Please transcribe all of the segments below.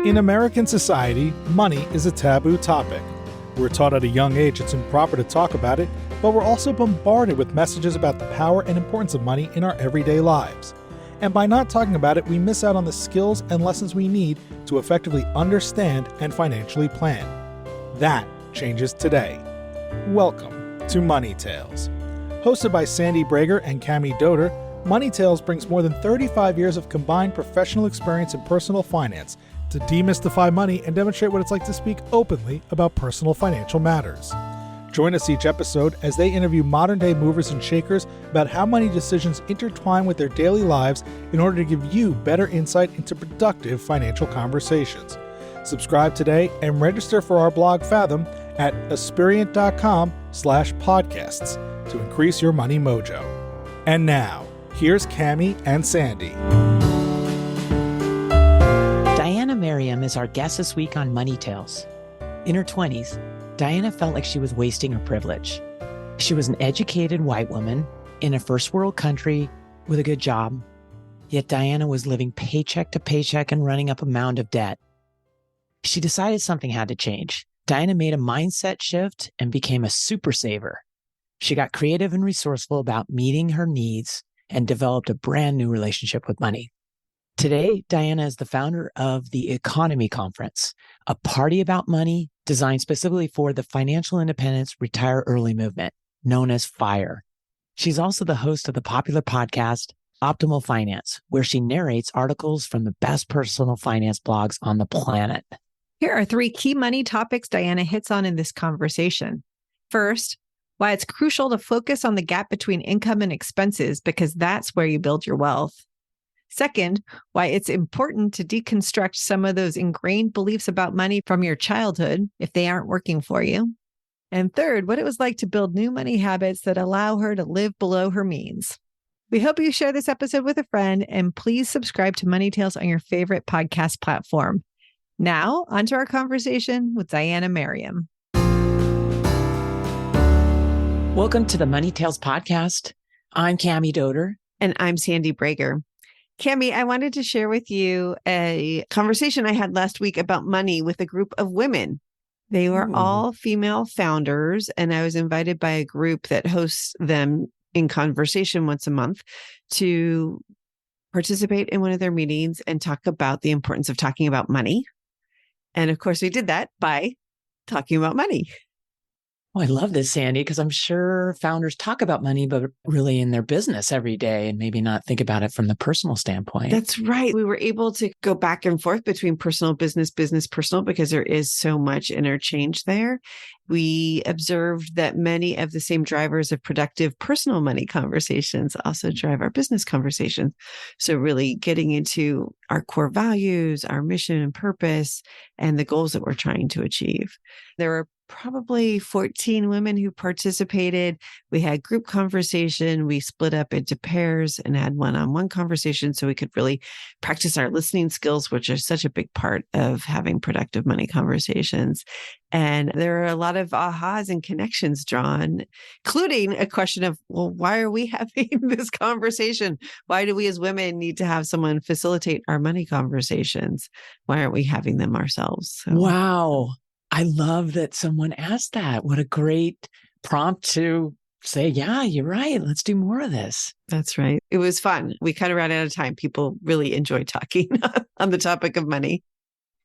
In American society, money is a taboo topic. We're taught at a young age it's improper to talk about it, but we're also bombarded with messages about the power and importance of money in our everyday lives. And by not talking about it, we miss out on the skills and lessons we need to effectively understand and financially plan. That changes today. Welcome to Money Tales. Hosted by Sandy Brager and Cami Doder, Money Tales brings more than 35 years of combined professional experience in personal finance to demystify money and demonstrate what it's like to speak openly about personal financial matters. Join us each episode as they interview modern-day movers and shakers about how money decisions intertwine with their daily lives in order to give you better insight into productive financial conversations. Subscribe today and register for our blog Fathom at aspiriant.com/podcasts to increase your money mojo. And now, here's Cami and Sandy. Diania Merriam is our guest this week on Money Tales. In her 20s, Diania felt like she was wasting her privilege. She was an educated white woman in a first world country with a good job, yet Diania was living paycheck to paycheck and running up a mound of debt. She decided something had to change. Diania made a mindset shift and became a supersaver. She got creative and resourceful about meeting her needs and developed a brand new relationship with money. Today, Diania is the founder of the EconoMe Conference, a party about money designed specifically for the financial independence retire early movement, known as FIRE. She's also the host of the popular podcast, Optimal Finance, where she narrates articles from the best personal finance blogs on the planet. Here are 3 key money topics Diania hits on in this conversation. First, why it's crucial to focus on the gap between income and expenses because that's where you build your wealth. Second, why it's important to deconstruct some of those ingrained beliefs about money from your childhood if they aren't working for you. And third, what it was like to build new money habits that allow her to live below her means. We hope you share this episode with a friend, and please subscribe to Money Tales on your favorite podcast platform. Now, onto our conversation with Diania Merriam. Welcome to the Money Tales podcast. I'm Cami Doder. And I'm Sandy Brager. Cami, I wanted to share with you a conversation I had last week about money with a group of women. They were all female founders, and I was invited by a group that hosts them in conversation once a month to participate in one of their meetings and talk about the importance of talking about money. And of course, we did that by talking about money. Oh, I love this, Sandy, because I'm sure founders talk about money, but really in their business every day and maybe not think about it from the personal standpoint. That's right. We were able to go back and forth between personal, business, business, personal, because there is so much interchange there. We observed that many of the same drivers of productive personal money conversations also drive our business conversations. So really getting into our core values, our mission and purpose, and the goals that we're trying to achieve. There were probably 14 women who participated. We had group conversation. We split up into pairs and had one-on-one conversation so we could really practice our listening skills, which are such a big part of having productive money conversations. And there are a lot of ahas and connections drawn, including a question of, well, why are we having this conversation? Why do we as women need to have someone facilitate our money conversations? Why aren't we having them ourselves? So. Wow. I love that someone asked that. What a great prompt to say, yeah, you're right. Let's do more of this. That's right. It was fun. We kind of ran out of time. People really enjoyed talking on the topic of money.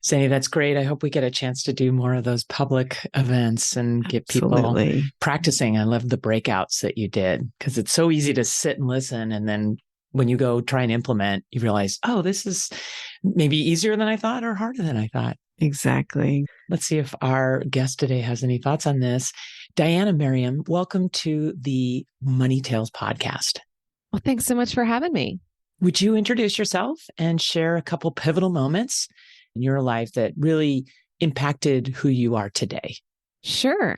Sandy, that's great. I hope we get a chance to do more of those public events and get people practicing. I love the breakouts that you did because it's so easy to sit and listen. And then when you go try and implement, you realize, oh, this is maybe easier than I thought or harder than I thought. Exactly. Let's see if our guest today has any thoughts on this. Diania Merriam, welcome to the Money Tales podcast. Well, thanks so much for having me. Would you introduce yourself and share a couple pivotal moments in your life that really impacted who you are today? Sure.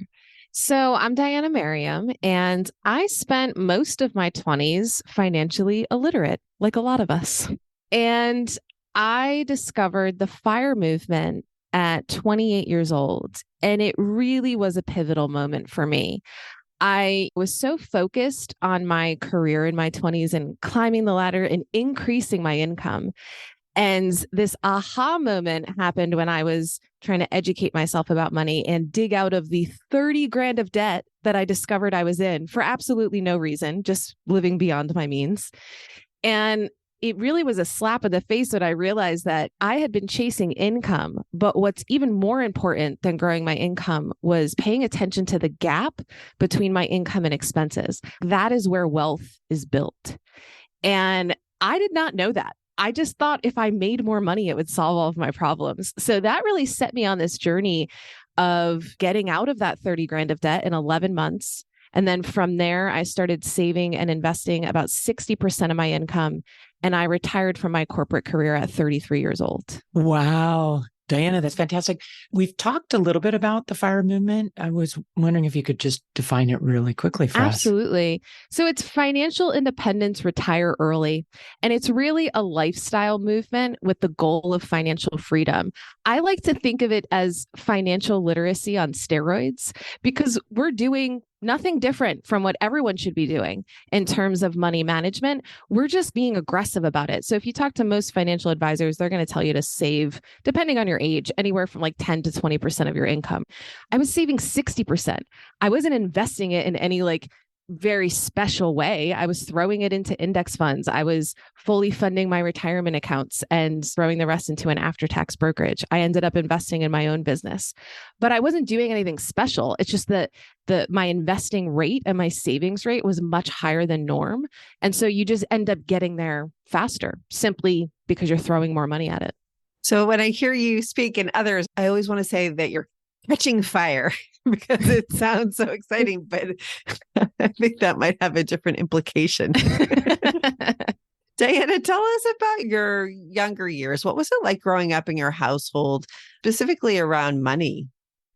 So I'm Diania Merriam, and I spent most of my 20s financially illiterate, like a lot of us. And I discovered the FIRE movement at 28 years old, and it really was a pivotal moment for me. I was so focused on my career in my 20s and climbing the ladder and increasing my income And this aha moment happened when I was trying to educate myself about money and dig out of the 30 grand of debt that I discovered I was in for absolutely no reason, just living beyond my means. And it really was a slap in the face when I realized that I had been chasing income. But what's even more important than growing my income was paying attention to the gap between my income and expenses. That is where wealth is built. And I did not know that. I just thought if I made more money, it would solve all of my problems. So that really set me on this journey of getting out of that 30 grand of debt in 11 months. And then from there, I started saving and investing about 60% of my income. And I retired from my corporate career at 33 years old. Wow. Diana, that's fantastic. We've talked a little bit about the FIRE movement. I was wondering if you could just define it really quickly for us. Absolutely. So it's financial independence, retire early. And it's really a lifestyle movement with the goal of financial freedom. I like to think of it as financial literacy on steroids because we're doing nothing different from what everyone should be doing in terms of money management. We're just being aggressive about it. So if you talk to most financial advisors, they're going to tell you to save, depending on your age, anywhere from like 10 to 20% of your income. I was saving 60%. I wasn't investing it in any like very special way. I was throwing it into index funds. I was fully funding my retirement accounts and throwing the rest into an after-tax brokerage. I ended up investing in my own business, but I wasn't doing anything special. It's just that my investing rate and my savings rate was much higher than norm. And so you just end up getting there faster simply because you're throwing more money at it. So when I hear you speak and others, I always want to say that you're catching fire because it sounds so exciting, but I think that might have a different implication. Diana, tell us about your younger years. What was it like growing up in your household, specifically around money?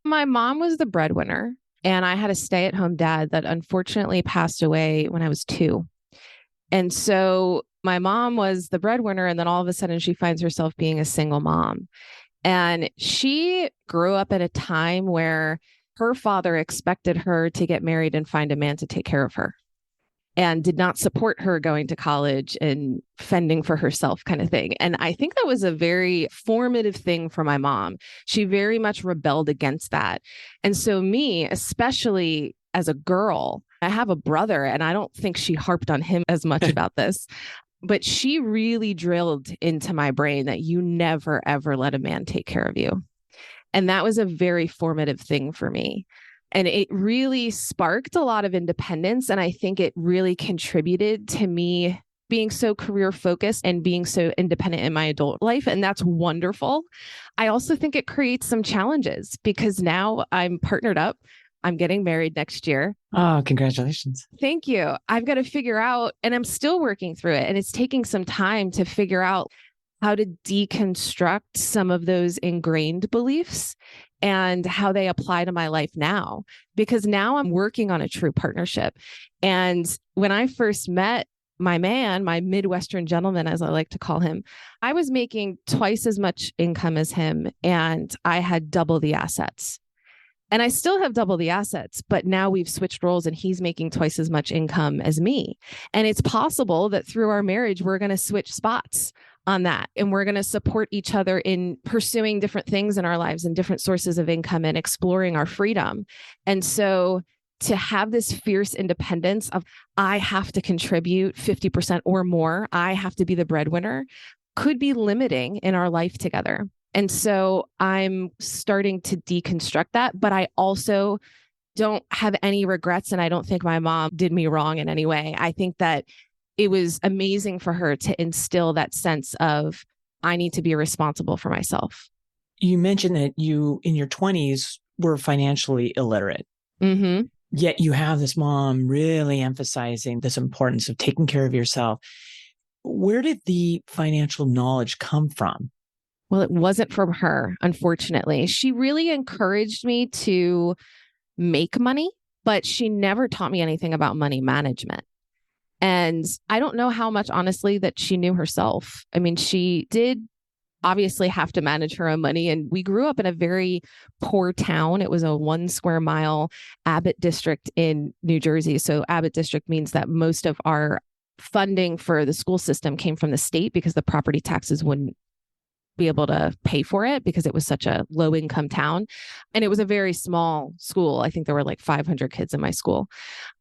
My mom was the breadwinner, and I had a stay-at-home dad that unfortunately passed away when I was 2. And so my mom was the breadwinner, and then all of a sudden she finds herself being a single mom. And she grew up at a time where her father expected her to get married and find a man to take care of her and did not support her going to college and fending for herself kind of thing. And I think that was a very formative thing for my mom. She very much rebelled against that. And so me, especially as a girl, I have a brother and I don't think she harped on him as much about this. But she really drilled into my brain that you never, ever let a man take care of you. And that was a very formative thing for me. And it really sparked a lot of independence. And I think it really contributed to me being so career focused and being so independent in my adult life. And that's wonderful. I also think it creates some challenges because now I'm partnered up. I'm getting married next year. Oh, congratulations. Thank you. I've got to figure out, and I'm still working through it, and it's taking some time to figure out how to deconstruct some of those ingrained beliefs and how they apply to my life now, because now I'm working on a true partnership. And when I first met my man, my Midwestern gentleman, as I like to call him, I was making twice as much income as him, and I had double the assets. And I still have double the assets, but now we've switched roles and he's making twice as much income as me. And it's possible that through our marriage, we're going to switch spots on that. And we're going to support each other in pursuing different things in our lives and different sources of income and exploring our freedom. And so to have this fierce independence of, I have to contribute 50% or more, I have to be the breadwinner, could be limiting in our life together. And so I'm starting to deconstruct that, but I also don't have any regrets. And I don't think my mom did me wrong in any way. I think that it was amazing for her to instill that sense of, I need to be responsible for myself. You mentioned that you, in your 20s, were financially illiterate. Mm-hmm. Yet you have this mom really emphasizing this importance of taking care of yourself. Where did the financial knowledge come from? Well, it wasn't from her, unfortunately. She really encouraged me to make money, but she never taught me anything about money management. And I don't know how much, honestly, that she knew herself. I mean, she did obviously have to manage her own money. And we grew up in a very poor town. It was a 1 square mile Abbott district in New Jersey. So Abbott district means that most of our funding for the school system came from the state because the property taxes wouldn't be able to pay for it because it was such a low income town. And it was a very small school. I think there were like 500 kids in my school.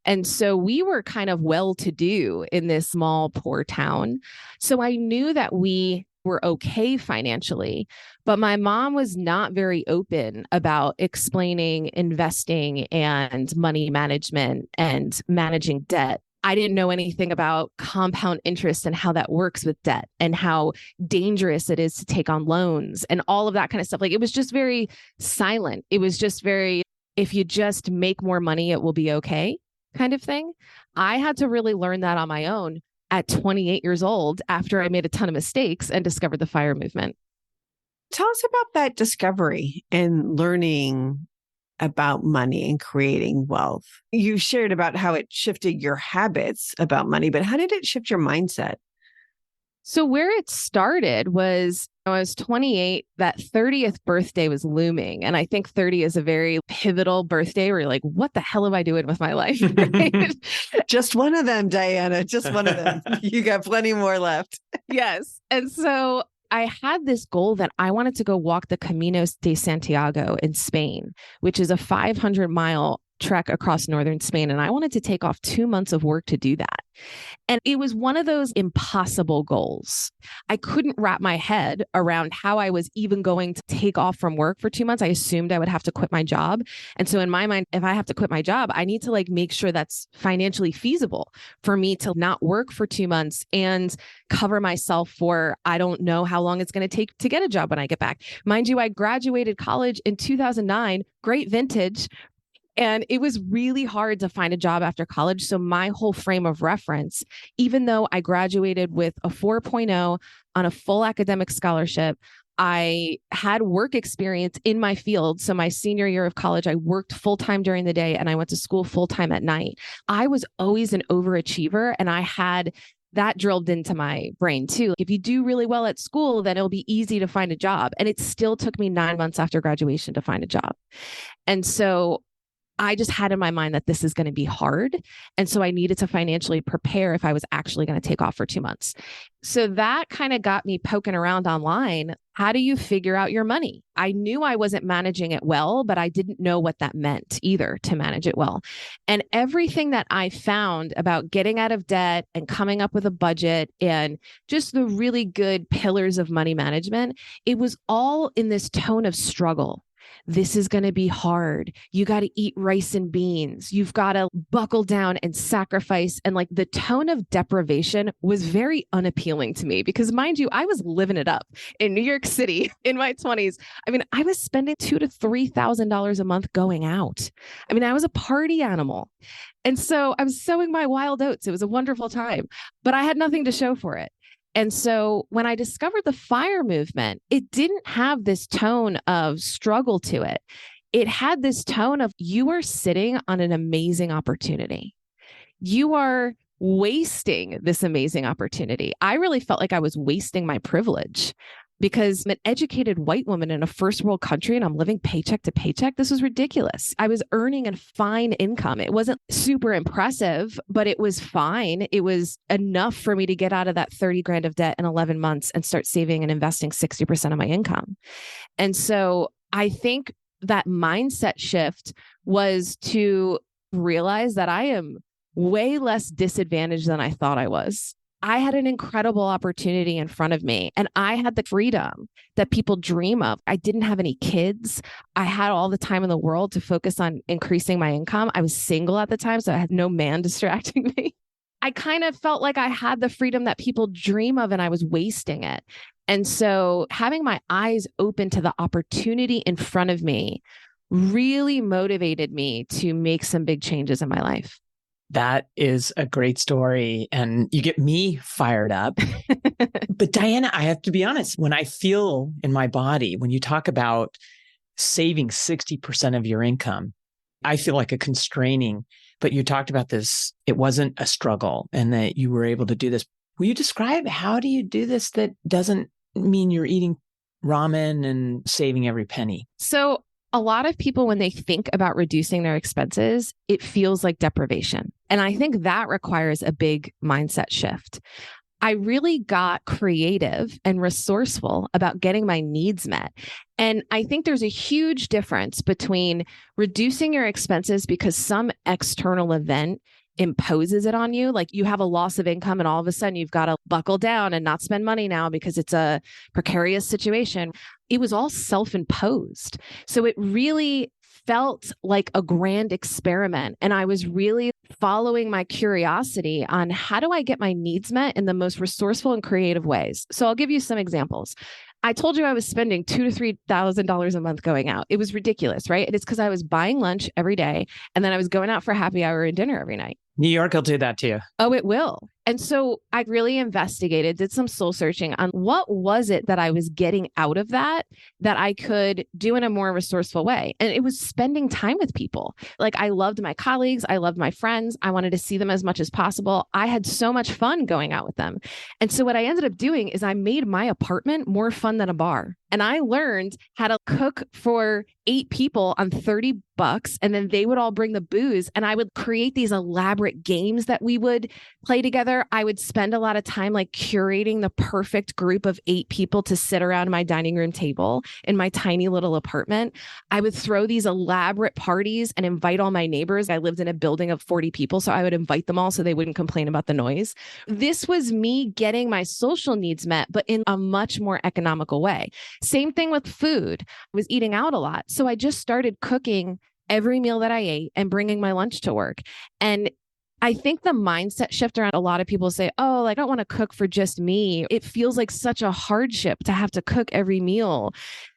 And so we were kind of well-to-do in this small, poor town. So I knew that we were okay financially, but my mom was not very open about explaining investing and money management and managing debt. I didn't know anything about compound interest and how that works with debt and how dangerous it is to take on loans and all of that kind of stuff. Like it was just very silent. It was just very, if you just make more money, it will be okay kind of thing. I had to really learn that on my own at 28 years old after I made a ton of mistakes and discovered the FIRE movement. Tell us about that discovery and learning about money and creating wealth. You shared about how it shifted your habits about money, but how did it shift your mindset? So where it started was I was 28, that 30th birthday was looming. And I think 30 is a very pivotal birthday where you're like, what the hell am I doing with my life? Right? Just one of them, Diana, just one of them. You got plenty more left. Yes. And so I had this goal that I wanted to go walk the Camino de Santiago in Spain, which is a 500-mile trek across northern Spain. And I wanted to take off 2 months of work to do that. And it was one of those impossible goals. I couldn't wrap my head around how I was even going to take off from work for 2 months. I assumed I would have to quit my job. And so in my mind, if I have to quit my job, I need to like make sure that's financially feasible for me to not work for 2 months and cover myself for, I don't know how long it's going to take to get a job when I get back. Mind you, I graduated college in 2009, great vintage. And it was really hard to find a job after college. So my whole frame of reference, even though I graduated with a 4.0 on a full academic scholarship, I had work experience in my field. So my senior year of college, I worked full-time during the day and I went to school full-time at night. I was always an overachiever and I had that drilled into my brain too. If you do really well at school, then it'll be easy to find a job. And it still took me 9 months after graduation to find a job. And so I just had in my mind that this is going to be hard. And so I needed to financially prepare if I was actually going to take off for 2 months. So that kind of got me poking around online. How do you figure out your money? I knew I wasn't managing it well, but I didn't know what that meant either to manage it well. And everything that I found about getting out of debt and coming up with a budget and just the really good pillars of money management, it was all in this tone of struggle. This is going to be hard. You got to eat rice and beans. You've got to buckle down and sacrifice. And like the tone of deprivation was very unappealing to me because mind you, I was living it up in New York City in my 20s. I mean, I was spending $2,000 to $3,000 a month going out. I mean, I was a party animal. And so I was sowing my wild oats. It was a wonderful time, but I had nothing to show for it. And so when I discovered the FIRE movement, it didn't have this tone of struggle to it. It had this tone of you are sitting on an amazing opportunity. You are wasting this amazing opportunity. I really felt like I was wasting my privilege because I'm an educated white woman in a first world country and I'm living paycheck to paycheck. This was ridiculous. I was earning a fine income. It wasn't super impressive, but it was fine. It was enough for me to get out of that 30 grand of debt in 11 months and start saving and investing 60% of my income. And so I think that mindset shift was to realize that I am way less disadvantaged than I thought I was. I had an incredible opportunity in front of me and I had the freedom that people dream of. I didn't have any kids. I had all the time in the world to focus on increasing my income. I was single at the time, so I had no man distracting me. I kind of felt like I had the freedom that people dream of and I was wasting it. And so having my eyes open to the opportunity in front of me really motivated me to make some big changes in my life. That is a great story. And you get me fired up. But Diana, I have to be honest, when I feel in my body, when you talk about saving 60% of your income, I feel like a constraining, but you talked about this, it wasn't a struggle and that you were able to do this. Will you describe how do you do this that doesn't mean you're eating ramen and saving every penny? So a lot of people, when they think about reducing their expenses, it feels like deprivation. And I think that requires a big mindset shift. I really got creative and resourceful about getting my needs met. And I think there's a huge difference between reducing your expenses because some external event imposes it on you. Like you have a loss of income and all of a sudden you've got to buckle down and not spend money now because it's a precarious situation. It was all self-imposed. So it really felt like a grand experiment. And I was really following my curiosity on how do I get my needs met in the most resourceful and creative ways. So I'll give you some examples. I told you I was spending $2,000 to $3,000 a month going out. It was ridiculous, right? And it's because I was buying lunch every day and then I was going out for happy hour and dinner every night. New York will do that to you. Oh, it will. And so I really investigated, did some soul searching on what was it that I was getting out of that I could do in a more resourceful way. And it was spending time with people. Like I loved my colleagues. I loved my friends. I wanted to see them as much as possible. I had so much fun going out with them. And so what I ended up doing is I made my apartment more fun than a bar. And I learned how to cook for 8 people on $30. And then they would all bring the booze. And I would create these elaborate games that we would play together. I would spend a lot of time like curating the perfect group of 8 people to sit around my dining room table in my tiny little apartment. I would throw these elaborate parties and invite all my neighbors. I lived in a building of 40 people, so I would invite them all so they wouldn't complain about the noise. This was me getting my social needs met, but in a much more economical way. Same thing with food. I was eating out a lot. So I just started cooking every meal that I ate and bringing my lunch to work. And I think the mindset shift around a lot of people say, oh, like, I don't want to cook for just me. It feels like such a hardship to have to cook every meal.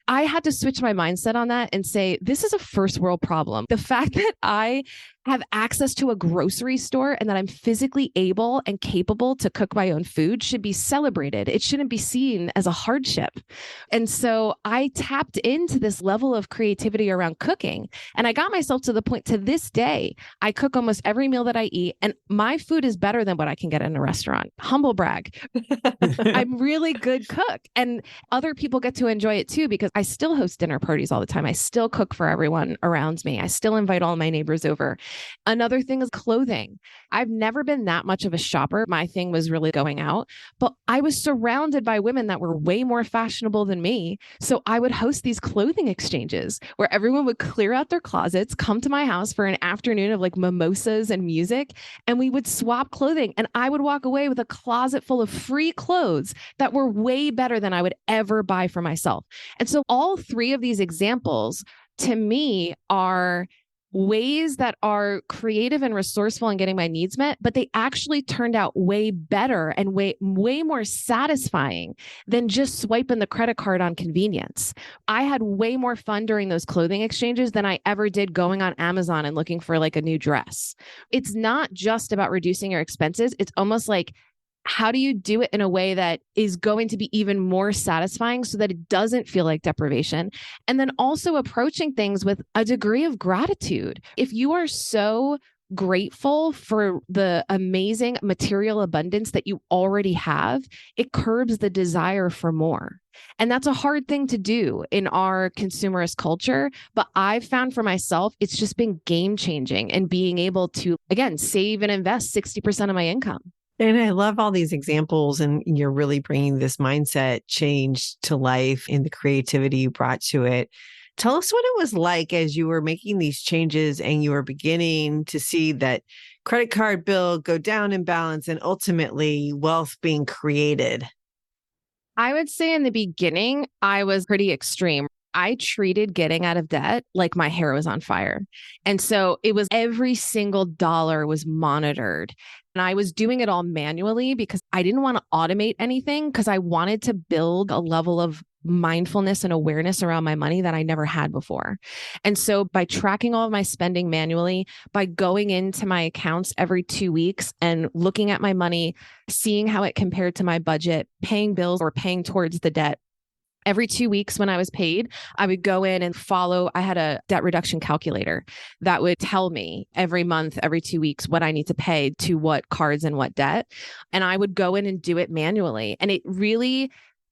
I had to switch my mindset on that and say, this is a first world problem. The fact that I have access to a grocery store and that I'm physically able and capable to cook my own food should be celebrated. It shouldn't be seen as a hardship. And so I tapped into this level of creativity around cooking. And I got myself to the point to this day, I cook almost every meal that I eat and my food is better than what I can get in a restaurant. Humble brag. I'm really good cook and other people get to enjoy it too, because I still host dinner parties all the time. I still cook for everyone around me. I still invite all my neighbors over. Another thing is clothing. I've never been that much of a shopper. My thing was really going out, but I was surrounded by women that were way more fashionable than me. So I would host these clothing exchanges where everyone would clear out their closets, come to my house for an afternoon of like mimosas and music, and we would swap clothing. And I would walk away with a closet full of free clothes that were way better than I would ever buy for myself. And so all 3 of these examples to me are ways that are creative and resourceful in getting my needs met, but they actually turned out way better and way more satisfying than just swiping the credit card on convenience. I had way more fun during those clothing exchanges than I ever did going on Amazon and looking for like a new dress. It's not just about reducing your expenses. It's almost like, how do you do it in a way that is going to be even more satisfying so that it doesn't feel like deprivation? And then also approaching things with a degree of gratitude. If you are so grateful for the amazing material abundance that you already have, it curbs the desire for more. And that's a hard thing to do in our consumerist culture. But I've found for myself, it's just been game changing and being able to, again, save and invest 60% of my income. And I love all these examples, and you're really bringing this mindset change to life and the creativity you brought to it. Tell us what it was like as you were making these changes and you were beginning to see that credit card bill go down in balance and ultimately wealth being created. I would say in the beginning, I was pretty extreme. I treated getting out of debt like my hair was on fire. And so it was every single dollar was monitored. And I was doing it all manually because I didn't want to automate anything because I wanted to build a level of mindfulness and awareness around my money that I never had before. And so by tracking all of my spending manually, by going into my accounts every 2 weeks and looking at my money, seeing how it compared to my budget, paying bills or paying towards the debt, every 2 weeks when I was paid, I would go in and follow. I had a debt reduction calculator that would tell me every month, every 2 weeks, what I need to pay to what cards and what debt. And I would go in and do it manually. And it really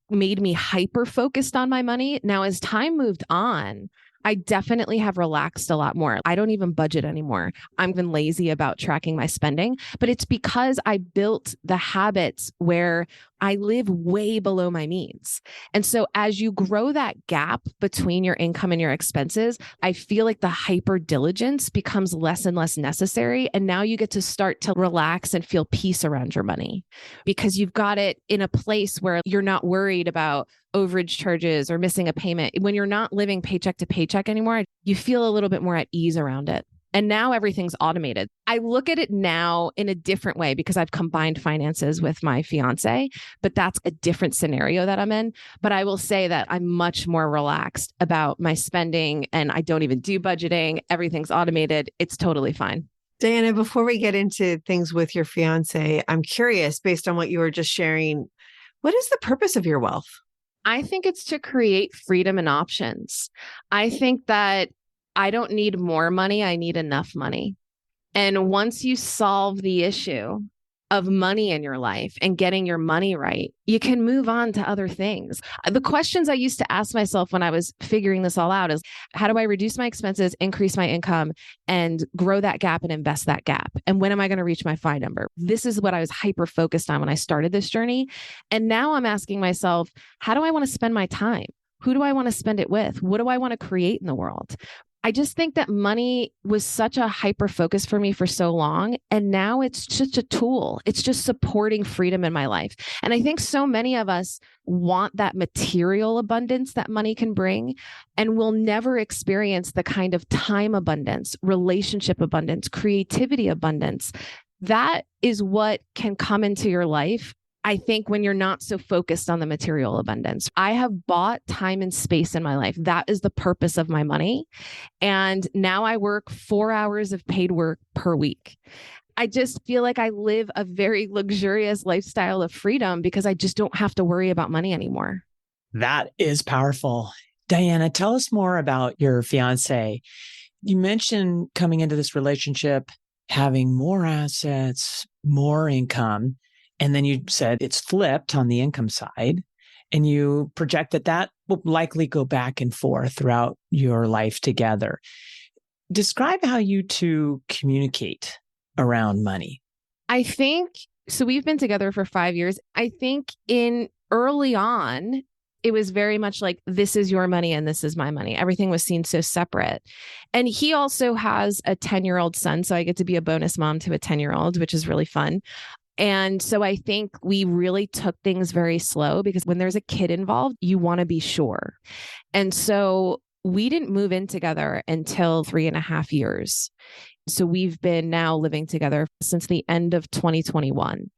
made me hyper focused on my money. Now, as time moved on, I definitely have relaxed a lot more. I don't even budget anymore. I'm even lazy about tracking my spending, but it's because I built the habits where I live way below my means. And so as you grow that gap between your income and your expenses, I feel like the hyper diligence becomes less and less necessary. And now you get to start to relax and feel peace around your money because you've got it in a place where you're not worried about overage charges or missing a payment. When you're not living paycheck to paycheck anymore, you feel a little bit more at ease around it. And now everything's automated. I look at it now in a different way because I've combined finances with my fiance, but that's a different scenario that I'm in. But I will say that I'm much more relaxed about my spending and I don't even do budgeting. Everything's automated. It's totally fine. Diania, before we get into things with your fiance, I'm curious, based on what you were just sharing, what is the purpose of your wealth? I think it's to create freedom and options. I think that I don't need more money. I need enough money. And once you solve the issue of money in your life and getting your money right, you can move on to other things. The questions I used to ask myself when I was figuring this all out is, how do I reduce my expenses, increase my income, and grow that gap and invest that gap? And when am I going to reach my FI number? This is what I was hyper focused on when I started this journey. And now I'm asking myself, how do I want to spend my time? Who do I want to spend it with? What do I want to create in the world? I just think that money was such a hyper focus for me for so long. And now it's just a tool. It's just supporting freedom in my life. And I think so many of us want that material abundance that money can bring, and we'll never experience the kind of time abundance, relationship abundance, creativity abundance. That is what can come into your life, I think, when you're not so focused on the material abundance. I have bought time and space in my life. That is the purpose of my money. And now I work 4 hours of paid work per week. I just feel like I live a very luxurious lifestyle of freedom because I just don't have to worry about money anymore. That is powerful. Diania, tell us more about your fiance. You mentioned coming into this relationship, having more assets, more income. And then you said it's flipped on the income side, and you project that that will likely go back and forth throughout your life together. Describe how you two communicate around money. I think, so we've been together for 5 years. I think in early on, it was very much like, this is your money and this is my money. Everything was seen so separate. And he also has a 10-year-old son. So I get to be a bonus mom to a 10-year-old, which is really fun. And so I think we really took things very slow because when there's a kid involved, you want to be sure. And so we didn't move in together until 3.5 years. So we've been now living together since the end of 2021.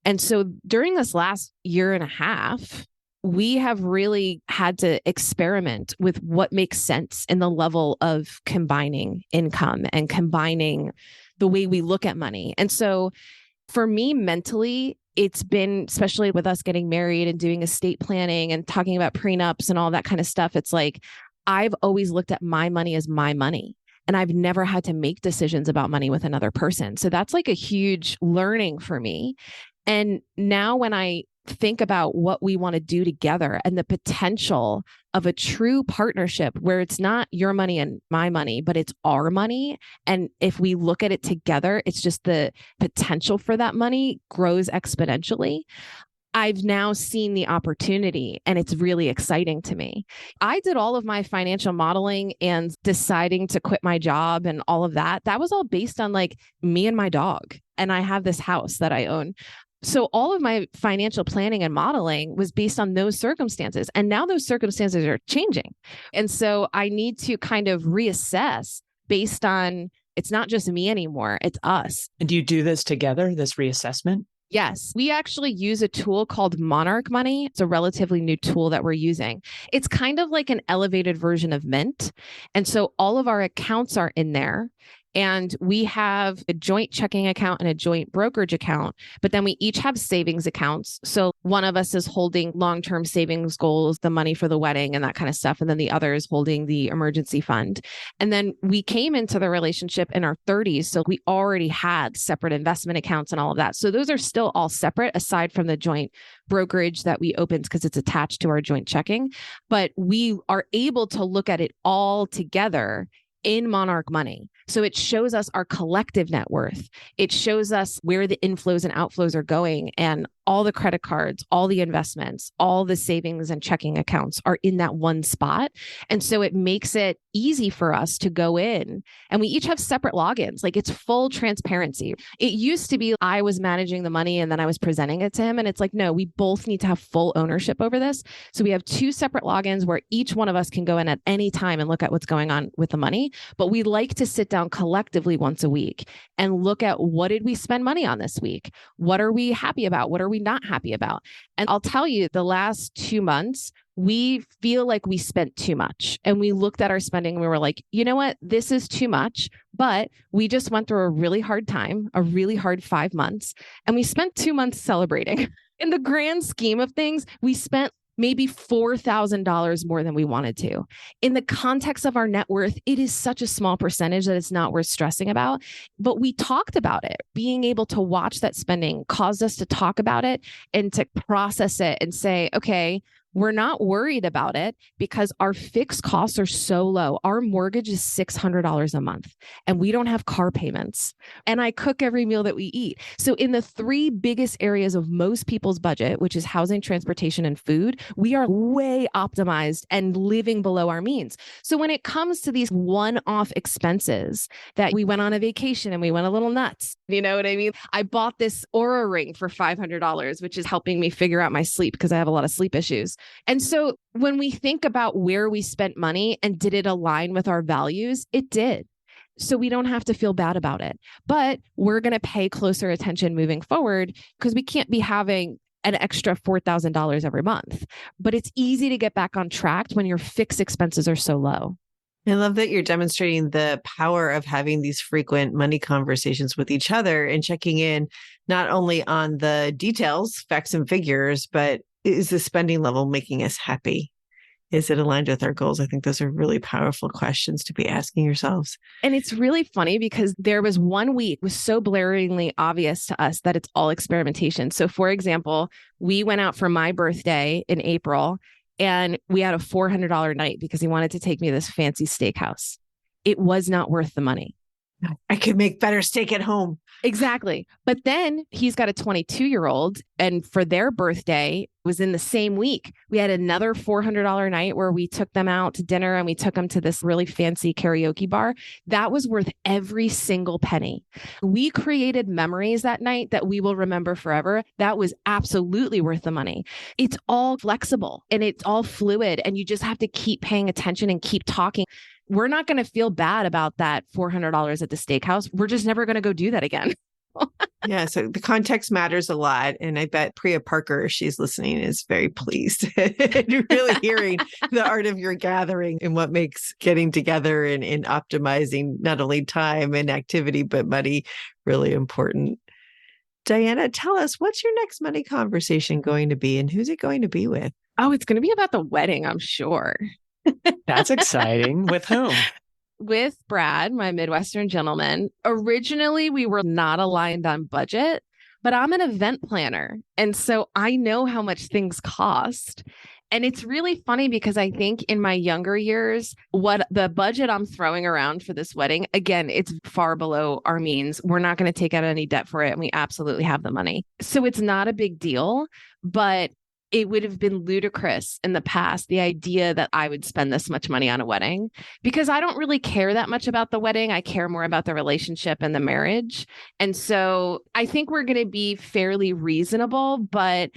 And so during this last 1.5 years, we have really had to experiment with what makes sense in the level of combining income and combining the way we look at money. And so for me, mentally, it's been, especially with us getting married and doing estate planning and talking about prenups and all that kind of stuff, it's like, I've always looked at my money as my money. And I've never had to make decisions about money with another person. So that's like a huge learning for me. And now when I think about what we want to do together and the potential of a true partnership where it's not your money and my money, but it's our money. And if we look at it together, it's just the potential for that money grows exponentially. I've now seen the opportunity and it's really exciting to me. I did all of my financial modeling and deciding to quit my job and all of that. That was all based on like me and my dog. And I have this house that I own. So all of my financial planning and modeling was based on those circumstances. And now those circumstances are changing. And so I need to kind of reassess based on, it's not just me anymore, it's us. And do you do this together, this reassessment? Yes, we actually use a tool called Monarch Money. It's a relatively new tool that we're using. It's kind of like an elevated version of Mint. And so all of our accounts are in there. And we have a joint checking account and a joint brokerage account, but then we each have savings accounts. So one of us is holding long-term savings goals, the money for the wedding and that kind of stuff. And then the other is holding the emergency fund. And then we came into the relationship in our 30s. So we already had separate investment accounts and all of that. So those are still all separate aside from the joint brokerage that we opened because it's attached to our joint checking. But we are able to look at it all together in Monarch Money. So it shows us our collective net worth. It shows us where the inflows and outflows are going, and all the credit cards, all the investments, all the savings and checking accounts are in that one spot. And so it makes it easy for us to go in, and we each have separate logins. Like, it's full transparency. It used to be I was managing the money and then I was presenting it to him. And it's like, no, we both need to have full ownership over this. So we have two separate logins where each one of us can go in at any time and look at what's going on with the money. But we like to sit down collectively once a week and look at, what did we spend money on this week? What are we happy about? What are we not happy about? And I'll tell you, the last 2 months, we feel like we spent too much. And we looked at our spending and we were like, you know what? This is too much. But we just went through a really hard time, a really hard 5 months. And we spent 2 months celebrating. In the grand scheme of things, we spent maybe $4,000 more than we wanted to. In the context of our net worth, it is such a small percentage that it's not worth stressing about. But we talked about it. Being able to watch that spending caused us to talk about it and to process it and say, okay, we're not worried about it because our fixed costs are so low. Our mortgage is $600 a month and we don't have car payments. And I cook every meal that we eat. So in the three biggest areas of most people's budget, which is housing, transportation, and food, we are way optimized and living below our means. So when it comes to these one-off expenses that we went on a vacation and we went a little nuts, you know what I mean? I bought this Aura ring for $500, which is helping me figure out my sleep because I have a lot of sleep issues. And so when we think about where we spent money and did it align with our values, it did. So we don't have to feel bad about it, but we're going to pay closer attention moving forward because we can't be having an extra $4,000 every month. But it's easy to get back on track when your fixed expenses are so low. I love that you're demonstrating the power of having these frequent money conversations with each other and checking in not only on the details, facts and figures, but is the spending level making us happy? Is it aligned with our goals? I think those are really powerful questions to be asking yourselves. And it's really funny because there was 1 week, it was so blaringly obvious to us that it's all experimentation. So for example, we went out for my birthday in April and we had a $400 night because he wanted to take me to this fancy steakhouse. It was not worth the money. I could make better steak at home. Exactly. But then he's got a 22-year-old, and for their birthday was in the same week. We had another $400 night where we took them out to dinner and we took them to this really fancy karaoke bar. That was worth every single penny. We created memories that night that we will remember forever. That was absolutely worth the money. It's all flexible and it's all fluid, and you just have to keep paying attention and keep talking. We're not going to feel bad about that $400 at the steakhouse. We're just never going to go do that again. Yeah. So the context matters a lot. And I bet Priya Parker, if she's listening, is very pleased and really hearing the art of your gathering and what makes getting together and optimizing not only time and activity, but money really important. Diana, tell us, what's your next money conversation going to be and who's it going to be with? Oh, it's going to be about the wedding, I'm sure. That's exciting. With whom? With Brad, my Midwestern gentleman. Originally, we were not aligned on budget, but I'm an event planner. And so I know how much things cost. And it's really funny because I think in my younger years, what the budget I'm throwing around for this wedding, again, it's far below our means. We're not going to take out any debt for it. And we absolutely have the money. So it's not a big deal, but it would have been ludicrous in the past, the idea that I would spend this much money on a wedding, because I don't really care that much about the wedding. I care more about the relationship and the marriage. And so I think we're going to be fairly reasonable, but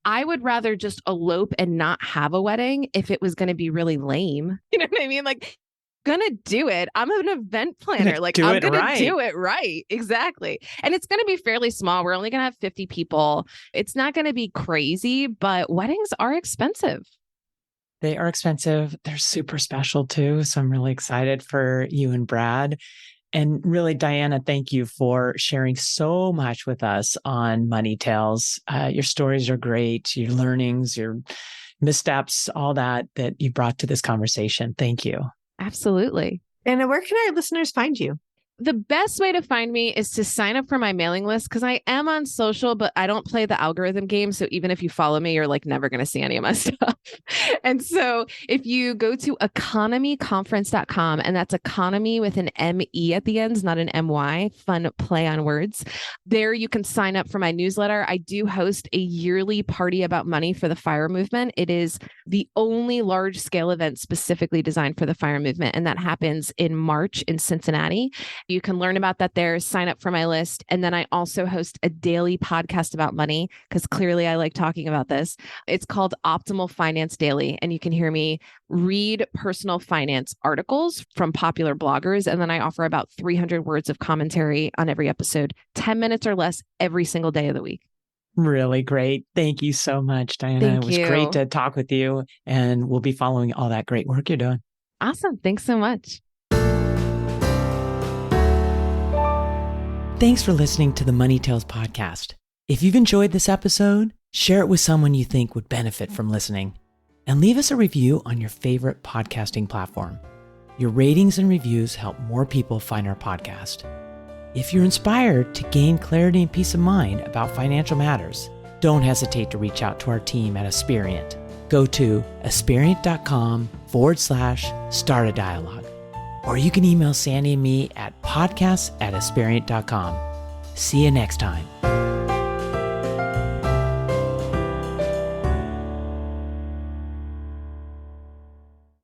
I would rather just elope and not have a wedding if it was going to be really lame. You know what I mean? Like, gonna do it. I'm an event planner. Like, I'm gonna do it right. Exactly. And it's gonna be fairly small. We're only gonna have 50 people. It's not gonna be crazy, but weddings are expensive. They are expensive. They're super special too. So I'm really excited for you and Brad. And really, Diana, thank you for sharing so much with us on Money Tales. Your stories are great, your learnings, your missteps, all that you brought to this conversation. Thank you. Absolutely. And where can our listeners find you? The best way to find me is to sign up for my mailing list because I am on social, but I don't play the algorithm game. So even if you follow me, you're like never going to see any of my stuff. And so if you go to EconoMeConference.com, and that's economy with an M-E at the end, not an M-Y, fun play on words. There you can sign up for my newsletter. I do host a yearly party about money for the FIRE movement. It is the only large scale event specifically designed for the FIRE movement. And that happens in March in Cincinnati. You can learn about that there, sign up for my list. And then I also host a daily podcast about money because clearly I like talking about this. It's called Optimal Finance Daily. And you can hear me read personal finance articles from popular bloggers. And then I offer about 300 words of commentary on every episode, 10 minutes or less every single day of the week. Really great. Thank you so much, Diana. Thank it was you. great to talk with you. And we'll be following all that great work you're doing. Awesome. Thanks so much. Thanks for listening to the Money Tales podcast. If you've enjoyed this episode, share it with someone you think would benefit from listening. And leave us a review on your favorite podcasting platform. Your ratings and reviews help more people find our podcast. If you're inspired to gain clarity and peace of mind about financial matters, don't hesitate to reach out to our team at Aspirient. Go to aspirient.com/start a dialogue. Or you can email Sandy and me at podcasts@aspirient.com. See you next time.